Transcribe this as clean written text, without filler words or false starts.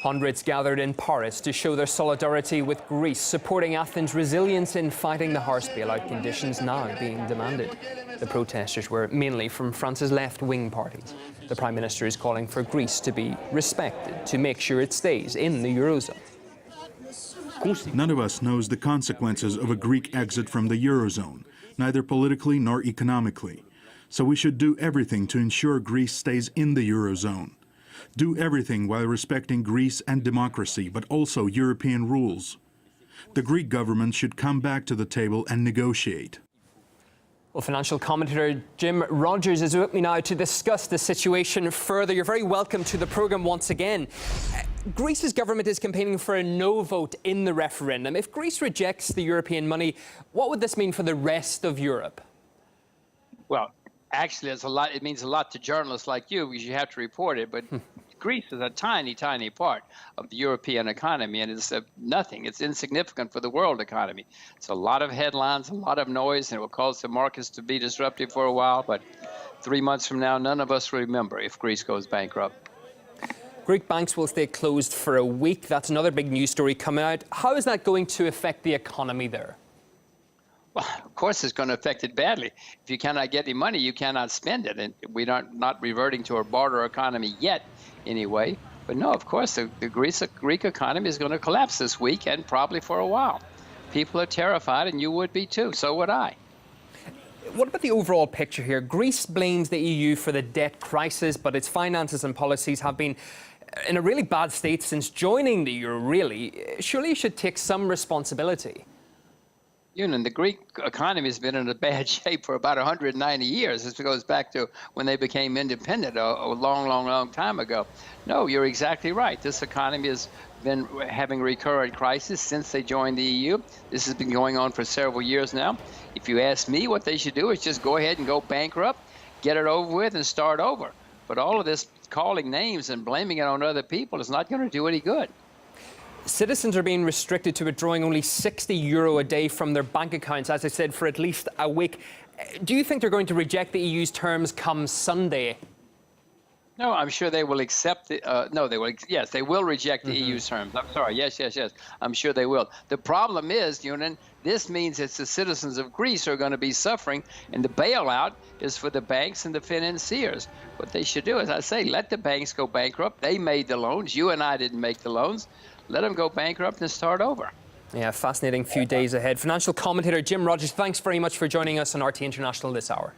Hundreds gathered in Paris to show their solidarity with Greece, supporting Athens' resilience in fighting the harsh bailout conditions now being demanded. The protesters were mainly from France's left-wing parties. The Prime Minister is calling for Greece to be respected to make sure it stays in the eurozone. None of us knows the consequences of a Greek exit from the eurozone, neither politically nor economically. So we should do everything to ensure Greece stays in the eurozone. Do everything while respecting Greece and democracy, but also European rules. The Greek government should come back to the table and negotiate. Well, financial commentator Jim Rogers is with me now to discuss the situation further. You're very welcome to the programme once again. Greece's government is campaigning for a no vote in the referendum. If Greece rejects the European money, what would this mean for the rest of Europe? Well, actually, it means a lot to journalists like you because you have to report it. But Greece is a tiny, tiny part of the European economy, and it's nothing. It's insignificant for the world economy. It's a lot of headlines, a lot of noise, and it will cause the markets to be disruptive for a while. But 3 months from now, none of us remember if Greece goes bankrupt. Greek banks will stay closed for a week. That's another big news story coming out. How is that going to affect the economy there? Well, of course, it's going to affect it badly. If you cannot get any money, you cannot spend it. And we're not reverting to a barter economy yet, anyway. But no, of course, the Greek economy is going to collapse this week and probably for a while. People are terrified, and you would be too. So would I. What about the overall picture here? Greece blames the EU for the debt crisis, but its finances and policies have been in a really bad state since joining the euro, really. Surely you should take some responsibility. The Greek economy has been in a bad shape for about 190 years. This goes back to when they became independent a long time ago. No, you're exactly right. This economy has been having recurrent crisis since they joined the EU. This has been going on for several years now. If you ask me, what they should do is just go ahead and go bankrupt, get it over with, and start over. But all of this calling names and blaming it on other people is not going to do any good. Citizens are being restricted to withdrawing only €60 a day from their bank accounts, as I said, for at least a week. Do you think they're going to reject the EU's terms come Sunday? No, I'm sure they will accept it. No, they will. Yes, they will reject the EU's terms. I'm sorry. Yes. I'm sure they will. The problem is, this means it's the citizens of Greece who are going to be suffering, and the bailout is for the banks and the financiers. What they should do, as I say, let the banks go bankrupt. They made the loans. You and I didn't make the loans. Let them go bankrupt and start over. Yeah, fascinating few days ahead. Financial commentator Jim Rogers, thanks very much for joining us on RT International this hour.